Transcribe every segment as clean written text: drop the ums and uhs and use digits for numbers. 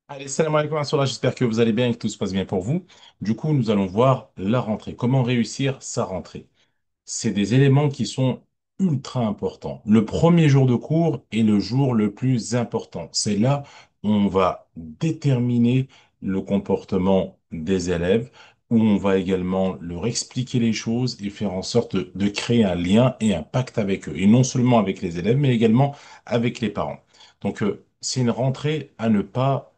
Allez, salam alaikum, Assoula, j'espère que vous allez bien et que tout se passe bien pour vous. Du coup, nous allons voir la rentrée. Comment réussir sa rentrée? C'est des éléments qui sont ultra importants. Le premier jour de cours est le jour le plus important. C'est là où on va déterminer le comportement des élèves, où on va également leur expliquer les choses et faire en sorte de créer un lien et un pacte avec eux. Et non seulement avec les élèves, mais également avec les parents. Donc, c'est une rentrée à ne pas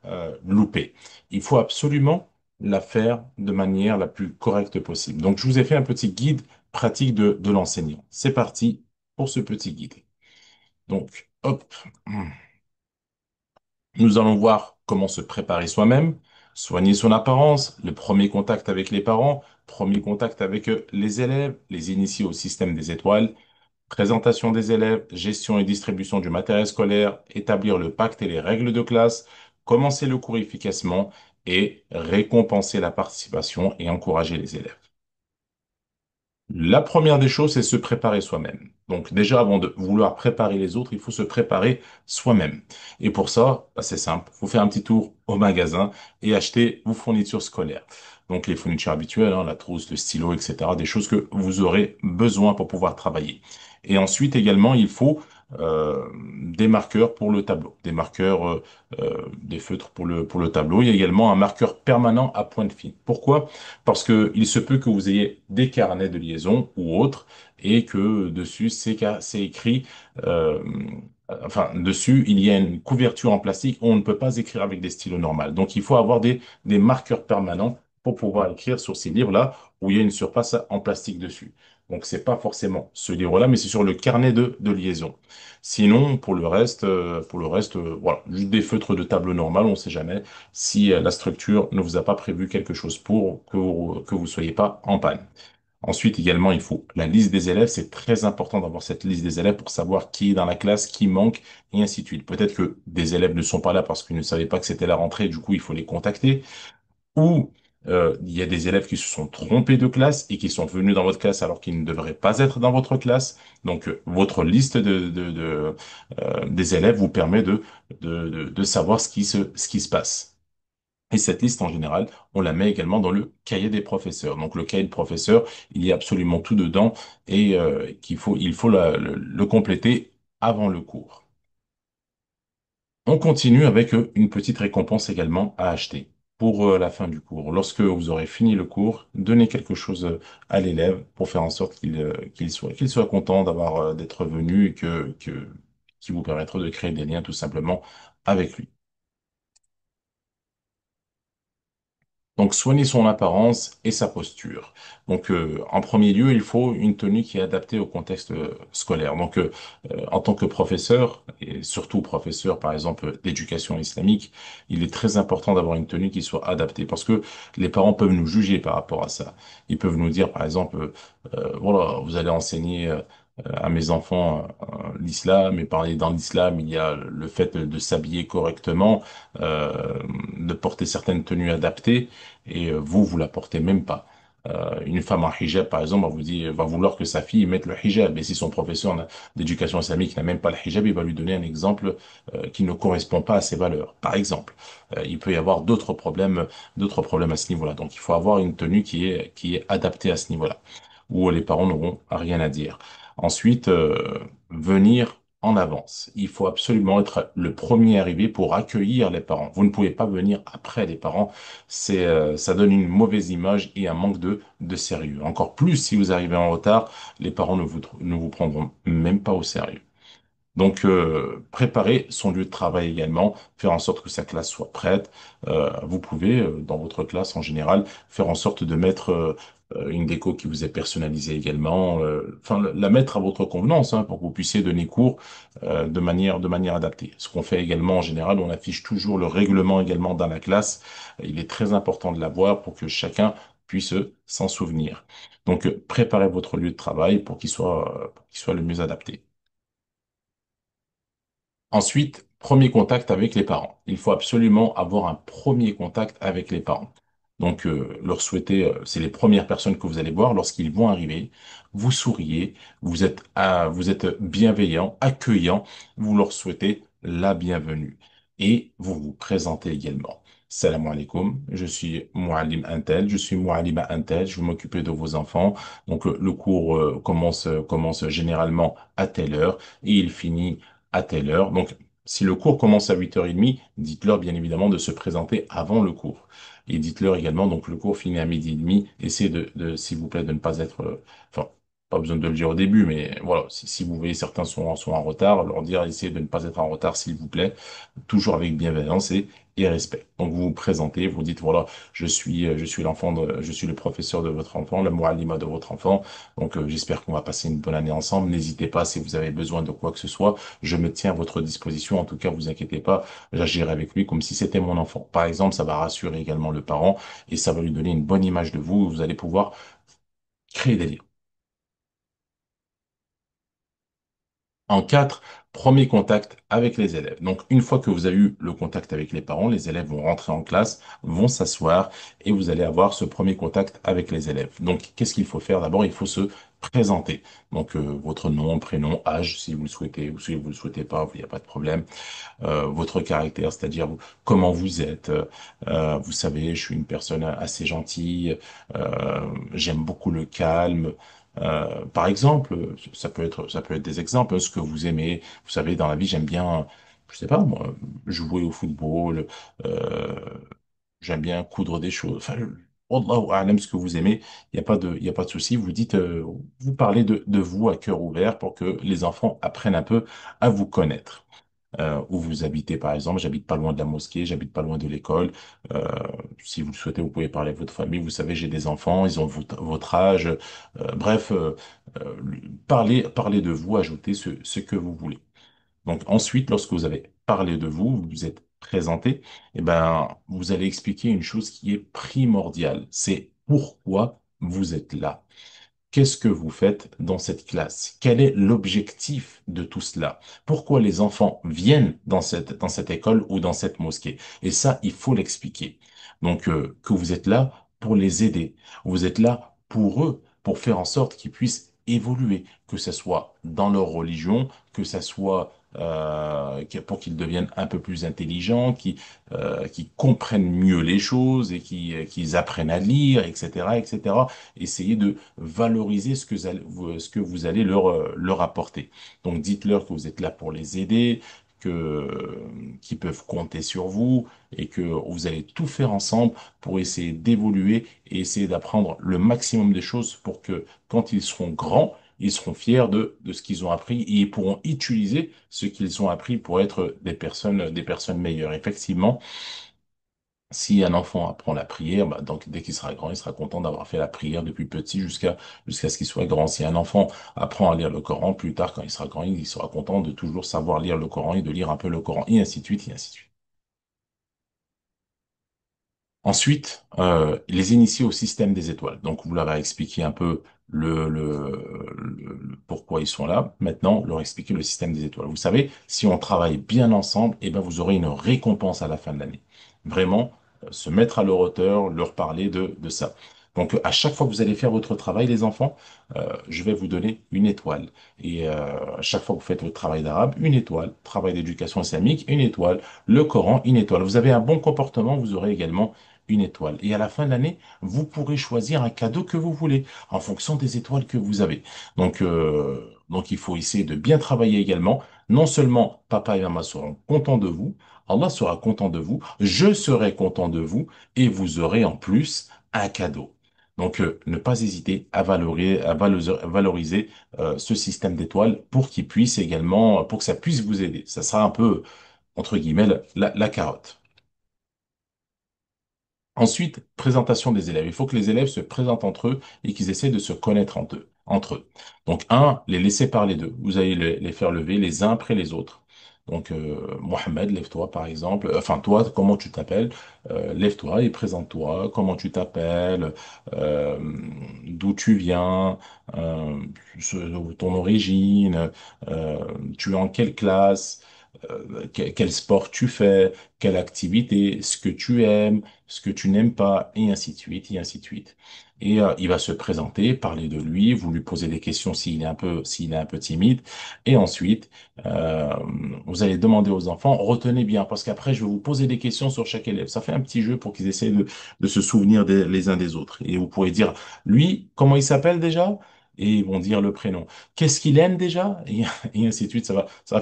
louper. Il faut absolument la faire de manière la plus correcte possible. Donc, je vous ai fait un petit guide pratique de l'enseignant. C'est parti pour ce petit guide. Donc, hop, nous allons voir comment se préparer soi-même, soigner son apparence, le premier contact avec les parents, premier contact avec les élèves, les initier au système des étoiles, présentation des élèves, gestion et distribution du matériel scolaire, établir le pacte et les règles de classe, commencer le cours efficacement et récompenser la participation et encourager les élèves. La première des choses, c'est se préparer soi-même. Donc déjà, avant de vouloir préparer les autres, il faut se préparer soi-même. Et pour ça, bah, c'est simple. Vous faites un petit tour au magasin et acheter vos fournitures scolaires. Donc les fournitures habituelles, hein, la trousse, le stylo, etc. Des choses que vous aurez besoin pour pouvoir travailler. Et ensuite également, il faut des marqueurs pour le tableau, des marqueurs, des feutres pour le tableau. Il y a également un marqueur permanent à pointe fine. Pourquoi? Parce que il se peut que vous ayez des carnets de liaison ou autres et que dessus c'est écrit, euh, enfin dessus il y a une couverture en plastique où on ne peut pas écrire avec des stylos normaux. Donc il faut avoir des marqueurs permanents pour pouvoir écrire sur ces livres-là où il y a une surface en plastique dessus. Donc c'est pas forcément ce livre-là, mais c'est sur le carnet de liaison. Sinon, pour le reste, voilà, juste des feutres de table normale, on ne sait jamais si la structure ne vous a pas prévu quelque chose pour que vous soyez pas en panne. Ensuite, également, il faut la liste des élèves. C'est très important d'avoir cette liste des élèves pour savoir qui est dans la classe, qui manque, et ainsi de suite. Peut-être que des élèves ne sont pas là parce qu'ils ne savaient pas que c'était la rentrée, du coup, il faut les contacter. Ou il y a des élèves qui se sont trompés de classe et qui sont venus dans votre classe alors qu'ils ne devraient pas être dans votre classe. Donc, votre liste des élèves vous permet de savoir ce qui se passe. Et cette liste, en général, on la met également dans le cahier des professeurs. Donc, le cahier de professeur, il y a absolument tout dedans et il faut le compléter avant le cours. On continue avec une petite récompense également à acheter pour la fin du cours. Lorsque vous aurez fini le cours, donnez quelque chose à l'élève pour faire en sorte qu'il soit content d'être venu et qui vous permettra de créer des liens tout simplement avec lui. Donc, soigner son apparence et sa posture. Donc, en premier lieu, il faut une tenue qui est adaptée au contexte scolaire. Donc, en tant que professeur, et surtout professeur, par exemple, d'éducation islamique, il est très important d'avoir une tenue qui soit adaptée parce que les parents peuvent nous juger par rapport à ça. Ils peuvent nous dire, par exemple, voilà, vous allez enseigner à mes enfants l'islam et parler dans l'islam, il y a le fait de s'habiller correctement, de porter certaines tenues adaptées et vous, vous la portez même pas. Une femme en hijab, par exemple, va vouloir que sa fille mette le hijab. Et si son professeur d'éducation islamique n'a même pas le hijab, il va lui donner un exemple qui ne correspond pas à ses valeurs. Par exemple, il peut y avoir d'autres problèmes à ce niveau-là. Donc, il faut avoir une tenue qui est adaptée à ce niveau-là, où les parents n'auront rien à dire. Ensuite, venir en avance. Il faut absolument être le premier arrivé pour accueillir les parents. Vous ne pouvez pas venir après les parents, ça donne une mauvaise image et un manque de sérieux. Encore plus si vous arrivez en retard, les parents ne vous prendront même pas au sérieux. Donc, préparer son lieu de travail également, faire en sorte que sa classe soit prête. Vous pouvez, dans votre classe en général, faire en sorte de mettre une déco qui vous est personnalisée également, enfin la mettre à votre convenance hein, pour que vous puissiez donner cours de manière adaptée. Ce qu'on fait également en général, on affiche toujours le règlement également dans la classe. Il est très important de l'avoir pour que chacun puisse s'en souvenir. Donc, préparez votre lieu de travail pour qu'il soit le mieux adapté. Ensuite, premier contact avec les parents. Il faut absolument avoir un premier contact avec les parents. Donc, leur souhaiter, c'est les premières personnes que vous allez voir lorsqu'ils vont arriver. Vous souriez, vous êtes bienveillant, accueillant, vous leur souhaitez la bienvenue. et vous vous présentez également. Salam alaikum, je suis Moualim Intel, je suis Moualima Intel, je vais m'occuper de vos enfants. Donc le cours commence généralement à telle heure et il finit à telle heure. Donc si le cours commence à 8h30, dites-leur bien évidemment de se présenter avant le cours. Et dites-leur également, donc le cours finit à 12h30, essayez s'il vous plaît, de ne pas être, enfin, pas besoin de le dire au début, mais voilà, si vous voyez certains sont en retard, leur dire, essayez de ne pas être en retard, s'il vous plaît, toujours avec bienveillance et respect. Donc vous vous présentez, vous dites voilà, je suis je suis le professeur de votre enfant, le muallima de votre enfant. Donc j'espère qu'on va passer une bonne année ensemble. N'hésitez pas si vous avez besoin de quoi que ce soit, je me tiens à votre disposition. En tout cas, vous inquiétez pas, j'agirai avec lui comme si c'était mon enfant. Par exemple, ça va rassurer également le parent et ça va lui donner une bonne image de vous. Vous allez pouvoir créer des liens. En quatre, premier contact avec les élèves. Donc, une fois que vous avez eu le contact avec les parents, les élèves vont rentrer en classe, vont s'asseoir et vous allez avoir ce premier contact avec les élèves. Donc, qu'est-ce qu'il faut faire? D'abord, il faut se présenter. Donc, votre nom, prénom, âge, si vous le souhaitez ou si vous le souhaitez pas, il n'y a pas de problème. Votre caractère, c'est-à-dire comment vous êtes. Vous savez, je suis une personne assez gentille, j'aime beaucoup le calme. Par exemple, ça peut être des exemples, hein, ce que vous aimez. Vous savez, dans la vie, j'aime bien, je sais pas, moi, jouer au football, euh, j'aime bien coudre des choses. Enfin, Wallahu a'lam, ce que vous aimez, il y a pas de souci. Vous dites, vous parlez de vous à cœur ouvert pour que les enfants apprennent un peu à vous connaître. Où vous habitez, par exemple. J'habite pas loin de la mosquée, j'habite pas loin de l'école. Euh, si vous le souhaitez, vous pouvez parler à votre famille. Vous savez, j'ai des enfants, ils ont votre âge. Bref, euh, parlez de vous, ajoutez ce que vous voulez. Donc ensuite, lorsque vous avez parlé de vous, vous vous êtes présenté, eh ben, vous allez expliquer une chose qui est primordiale. C'est pourquoi vous êtes là. Qu'est-ce que vous faites dans cette classe? Quel est l'objectif de tout cela? Pourquoi les enfants viennent dans cette école ou dans cette mosquée? Et ça, il faut l'expliquer. Donc, que vous êtes là pour les aider. Vous êtes là pour eux, pour faire en sorte qu'ils puissent évoluer, que ce soit dans leur religion, que ce soit pour qu'ils deviennent un peu plus intelligents, qui comprennent mieux les choses et qu'ils apprennent à lire, etc., etc. Essayez de valoriser ce que vous allez leur apporter. Donc dites-leur que vous êtes là pour les aider, qu'ils peuvent compter sur vous et que vous allez tout faire ensemble pour essayer d'évoluer et essayer d'apprendre le maximum de choses pour que quand ils seront grands, ils seront fiers de ce qu'ils ont appris et ils pourront utiliser ce qu'ils ont appris pour être des personnes meilleures. Effectivement, si un enfant apprend la prière, bah, donc dès qu'il sera grand, il sera content d'avoir fait la prière depuis petit jusqu'à ce qu'il soit grand. Si un enfant apprend à lire le Coran, plus tard, quand il sera grand, il sera content de toujours savoir lire le Coran et de lire un peu le Coran, et ainsi de suite, et ainsi de suite. Ensuite, les initier au système des étoiles. Donc, vous leur avez expliqué un peu le pourquoi ils sont là. Maintenant, leur expliquer le système des étoiles. Vous savez, si on travaille bien ensemble, eh ben, vous aurez une récompense à la fin de l'année. Vraiment, se mettre à leur hauteur, leur parler de ça. Donc, à chaque fois que vous allez faire votre travail, les enfants, je vais vous donner une étoile. Et à chaque fois que vous faites votre travail d'arabe, une étoile. Travail d'éducation islamique, une étoile. Le Coran, une étoile. Vous avez un bon comportement, vous aurez également une étoile. Et à la fin de l'année, vous pourrez choisir un cadeau que vous voulez en fonction des étoiles que vous avez. Donc il faut essayer de bien travailler également. Non seulement papa et maman seront contents de vous, Allah sera content de vous, je serai content de vous et vous aurez en plus un cadeau. Donc, ne pas hésiter à valoriser ce système d'étoiles pour qu'il puisse également, pour que ça puisse vous aider. Ça sera un peu, entre guillemets, la carotte. Ensuite, présentation des élèves. Il faut que les élèves se présentent entre eux et qu'ils essaient de se connaître entre eux. Donc, un, les laisser parler d'eux. Vous allez les faire lever les uns après les autres. Donc, Mohamed, lève-toi par exemple. Enfin, toi, comment tu t'appelles? Lève-toi et présente-toi. Comment tu t'appelles? Euh, D'où tu viens? Euh, ton origine? Tu es en quelle classe? quel sport tu fais, quelle activité, ce que tu aimes, ce que tu n'aimes pas, et ainsi de suite, et ainsi de suite. Et il va se présenter, parler de lui, vous lui posez des questions s'il est un peu timide, et ensuite, euh, vous allez demander aux enfants, retenez bien, parce qu'après, je vais vous poser des questions sur chaque élève. Ça fait un petit jeu pour qu'ils essaient de se souvenir les uns des autres. Et vous pourrez dire, lui, comment il s'appelle déjà? Et ils vont dire le prénom. Qu'est-ce qu'il aime déjà? Et ainsi de suite. Ça va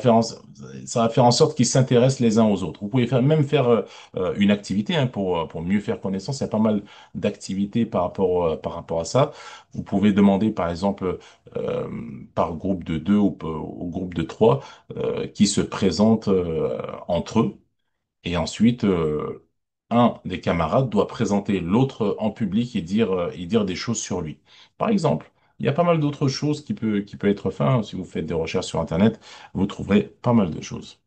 faire en sorte qu'ils s'intéressent les uns aux autres. Vous pouvez même faire une activité hein, pour mieux faire connaissance. Il y a pas mal d'activités par rapport à ça. Vous pouvez demander, par exemple, euh, par groupe de deux ou groupe de trois, qui se présentent entre eux. Et ensuite, un des camarades doit présenter l'autre en public et dire des choses sur lui. Par exemple, il y a pas mal d'autres choses qui peut être fait. Hein. Si vous faites des recherches sur Internet, vous trouverez pas mal de choses.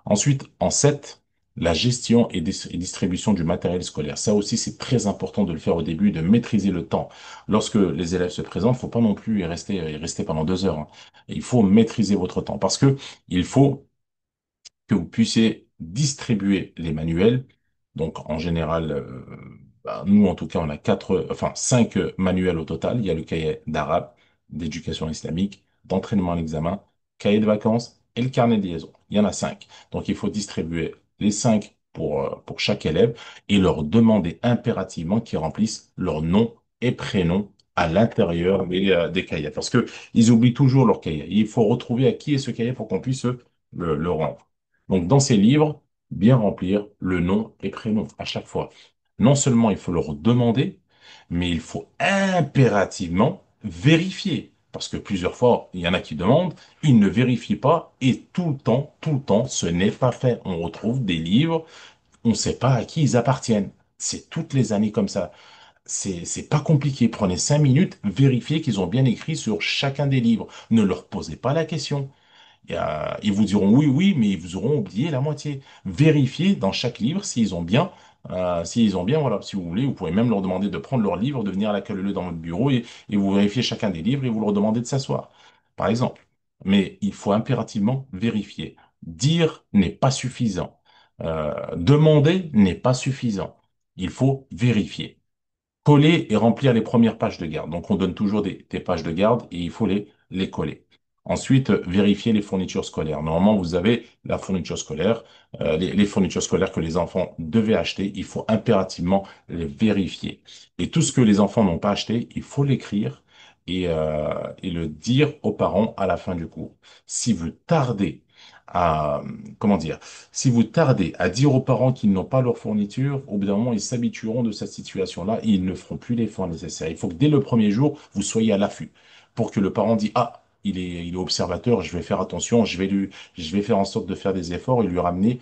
Ensuite, en 7, la gestion et distribution du matériel scolaire. Ça aussi, c'est très important de le faire au début, de maîtriser le temps. Lorsque les élèves se présentent, il faut pas non plus y rester pendant 2 heures. Hein. Il faut maîtriser votre temps parce que il faut que vous puissiez distribuer les manuels. Donc, en général, bah, nous, en tout cas, on a cinq manuels au total. Il y a le cahier d'arabe, d'éducation islamique, d'entraînement à l'examen, cahier de vacances et le carnet de liaison. Il y en a cinq. Donc, il faut distribuer les cinq pour chaque élève et leur demander impérativement qu'ils remplissent leur nom et prénom à l'intérieur des cahiers. Parce que ils oublient toujours leur cahier. Il faut retrouver à qui est ce cahier pour qu'on puisse le rendre. Donc, dans ces livres, bien remplir le nom et prénom à chaque fois. Non seulement il faut leur demander, mais il faut impérativement vérifier. Parce que plusieurs fois, il y en a qui demandent, ils ne vérifient pas, et tout le temps, ce n'est pas fait. On retrouve des livres, on ne sait pas à qui ils appartiennent. C'est toutes les années comme ça. C'est pas compliqué. Prenez 5 minutes, vérifiez qu'ils ont bien écrit sur chacun des livres. Ne leur posez pas la question. Ils vous diront oui, oui, mais ils vous auront oublié la moitié. Vérifiez dans chaque livre s'ils ont bien, voilà, si vous voulez, vous pouvez même leur demander de prendre leur livre, de venir à l'accueil dans votre bureau et vous vérifiez chacun des livres et vous leur demandez de s'asseoir, par exemple. Mais il faut impérativement vérifier. Dire n'est pas suffisant. Demander n'est pas suffisant. Il faut vérifier. Coller et remplir les premières pages de garde. Donc, on donne toujours des pages de garde et il faut les coller. Ensuite, vérifier les fournitures scolaires. Normalement, vous avez la fourniture scolaire, les fournitures scolaires que les enfants devaient acheter. Il faut impérativement les vérifier. Et tout ce que les enfants n'ont pas acheté, il faut l'écrire et le dire aux parents à la fin du cours. Si vous tardez à, comment dire, si vous tardez à dire aux parents qu'ils n'ont pas leur fourniture, au bout d'un moment, ils s'habitueront de cette situation-là et ils ne feront plus l'effort nécessaire. Il faut que dès le premier jour, vous soyez à l'affût pour que le parent dise, ah, il est observateur, je vais faire attention, je vais faire en sorte de faire des efforts et lui ramener,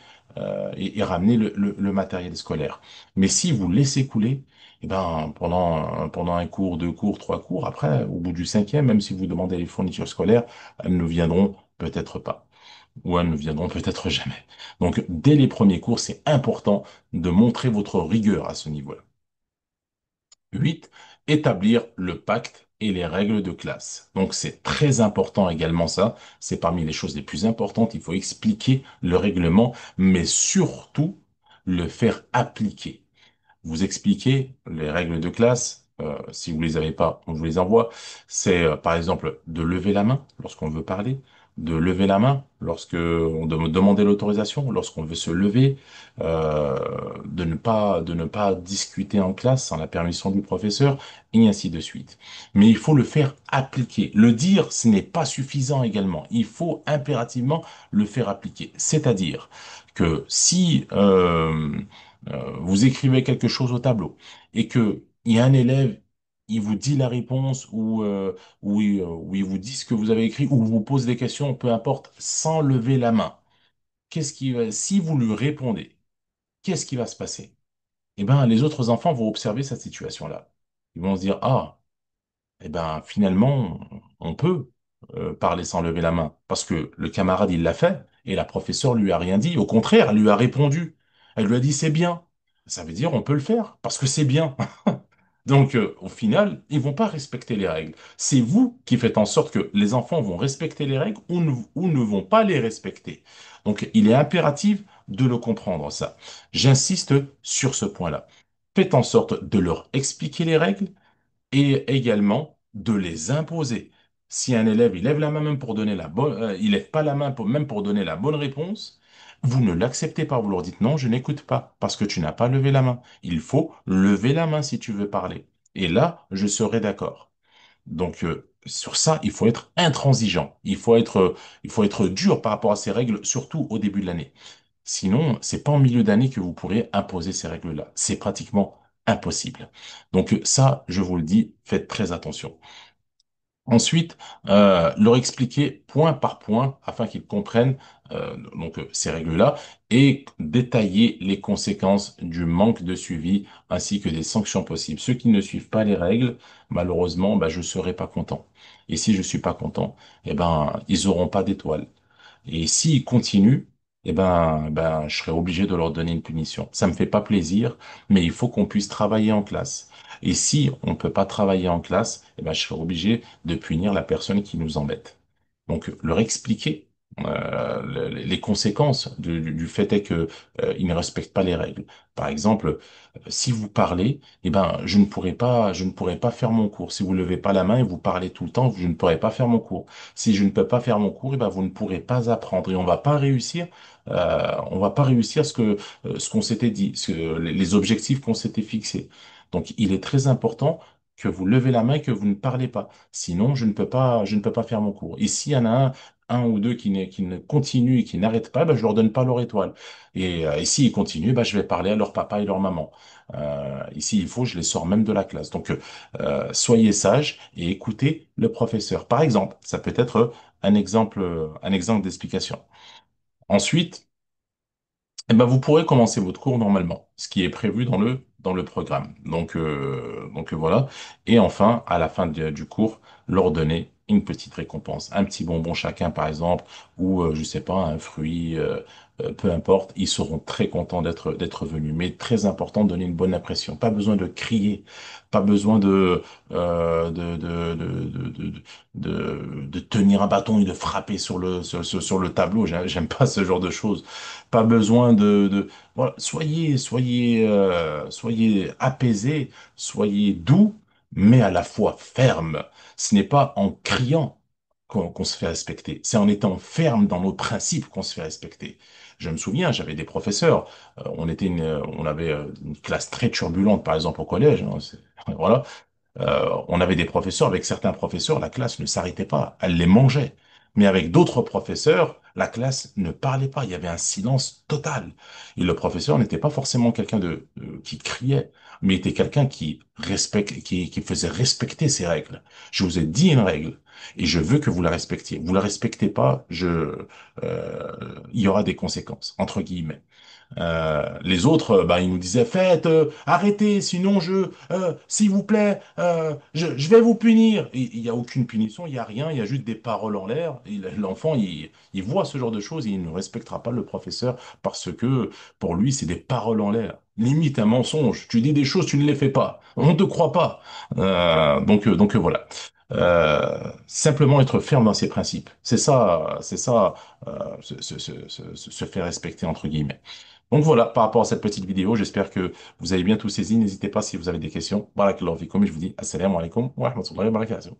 et ramener le matériel scolaire. Mais si vous laissez couler, eh ben, pendant un cours, deux cours, trois cours, après, au bout du cinquième, même si vous demandez les fournitures scolaires, elles ne viendront peut-être pas ou elles ne viendront peut-être jamais. Donc, dès les premiers cours, c'est important de montrer votre rigueur à ce niveau-là. 8. Établir le pacte et les règles de classe. Donc, c'est très important également ça. C'est parmi les choses les plus importantes. Il faut expliquer le règlement, mais surtout le faire appliquer. Vous expliquez les règles de classe. Si vous les avez pas, on vous les envoie. C'est par exemple de lever la main lorsqu'on veut parler, de lever la main lorsque on demander l'autorisation, lorsqu'on veut se lever, de ne pas discuter en classe sans la permission du professeur, et ainsi de suite. Mais il faut le faire appliquer. Le dire, ce n'est pas suffisant également. Il faut impérativement le faire appliquer. C'est-à-dire que si vous écrivez quelque chose au tableau et que il y a un élève, il vous dit la réponse ou il vous dit ce que vous avez écrit ou vous pose des questions, peu importe, sans lever la main. Si vous lui répondez, qu'est-ce qui va se passer? Eh ben, les autres enfants vont observer cette situation-là. Ils vont se dire, ah, eh ben, finalement, on peut parler sans lever la main parce que le camarade, il l'a fait et la professeure lui a rien dit. Au contraire, elle lui a répondu. Elle lui a dit, c'est bien. Ça veut dire, on peut le faire parce que c'est bien. Donc, au final, ils vont pas respecter les règles. C'est vous qui faites en sorte que les enfants vont respecter les règles ou ne vont pas les respecter. Donc, il est impératif de le comprendre, ça. J'insiste sur ce point-là. Faites en sorte de leur expliquer les règles et également de les imposer. Si un élève, il lève la main même pour donner la bonne, il lève pas la main pour, même pour donner la bonne réponse, vous ne l'acceptez pas. Vous leur dites non, je n'écoute pas parce que tu n'as pas levé la main. Il faut lever la main si tu veux parler. Et là, je serai d'accord. Donc, sur ça, il faut être intransigeant. Il faut être dur par rapport à ces règles, surtout au début de l'année. Sinon, c'est pas en milieu d'année que vous pourrez imposer ces règles-là. C'est pratiquement impossible. Donc ça, je vous le dis, faites très attention. Ensuite, leur expliquer point par point afin qu'ils comprennent ces règles-là et détailler les conséquences du manque de suivi ainsi que des sanctions possibles. Ceux qui ne suivent pas les règles, malheureusement, je serai pas content. Et si je suis pas content, ils auront pas d'étoiles. Et s'ils continuent, je serai obligé de leur donner une punition. Ça me fait pas plaisir, mais il faut qu'on puisse travailler en classe. Et si on peut pas travailler en classe, je serai obligé de punir la personne qui nous embête. Donc, leur expliquer les conséquences du fait est que ils ne respectent pas les règles. Par exemple, si vous parlez, je ne pourrai pas faire mon cours. Si vous levez pas la main et vous parlez tout le temps, je ne pourrai pas faire mon cours. Si je ne peux pas faire mon cours, vous ne pourrez pas apprendre et on va pas réussir ce qu'on s'était dit, les objectifs qu'on s'était fixés. Donc, il est très important que vous levez la main et que vous ne parlez pas. Sinon, je ne peux pas faire mon cours. Et s'il y en a un ou deux qui ne continuent et qui n'arrêtent pas, je leur donne pas leur étoile. Et s'ils continuent, je vais parler à leur papa et leur maman. Ici, il faut, je les sors même de la classe. Donc, soyez sages et écoutez le professeur. Par exemple, ça peut être un exemple d'explication. Ensuite, vous pourrez commencer votre cours normalement, ce qui est prévu dans le programme. Donc voilà. Et enfin, à la fin du cours, leur donner une petite récompense, un petit bonbon chacun par exemple, ou je sais pas, un fruit, peu importe. Ils seront très contents d'être venus. Mais très important de donner une bonne impression. Pas besoin de crier, pas besoin de tenir un bâton et de frapper sur le tableau. J'aime pas ce genre de choses. Pas besoin voilà, soyez apaisés, soyez doux, mais à la fois ferme. Ce n'est pas en criant qu'on se fait respecter. C'est en étant ferme dans nos principes qu'on se fait respecter. Je me souviens, j'avais des professeurs, on avait une classe très turbulente, par exemple au collège, hein, voilà. On avait des professeurs, avec certains professeurs, la classe ne s'arrêtait pas, elle les mangeait. Mais avec d'autres professeurs, la classe ne parlait pas, il y avait un silence total. Et le professeur n'était pas forcément quelqu'un qui criait, mais était quelqu'un qui faisait respecter ses règles. Je vous ai dit une règle, et je veux que vous la respectiez. Vous la respectez pas, il y aura des conséquences, entre guillemets. Les autres, ils nous disaient, faites, arrêtez, sinon s'il vous plaît, je vais vous punir. Il n'y a aucune punition, il n'y a rien, il y a juste des paroles en l'air. L'enfant, il voit ce genre de choses et il ne respectera pas le professeur parce que pour lui, c'est des paroles en l'air. Limite un mensonge. Tu dis des choses, tu ne les fais pas. On ne te croit pas. Voilà. Simplement être ferme dans ses principes. C'est ça, se faire respecter entre guillemets. Donc voilà, par rapport à cette petite vidéo, j'espère que vous avez bien tout saisi. N'hésitez pas si vous avez des questions. Barakallahu fikum et je vous dis assalamu alaikum wa rahmatullahi wa barakatuh.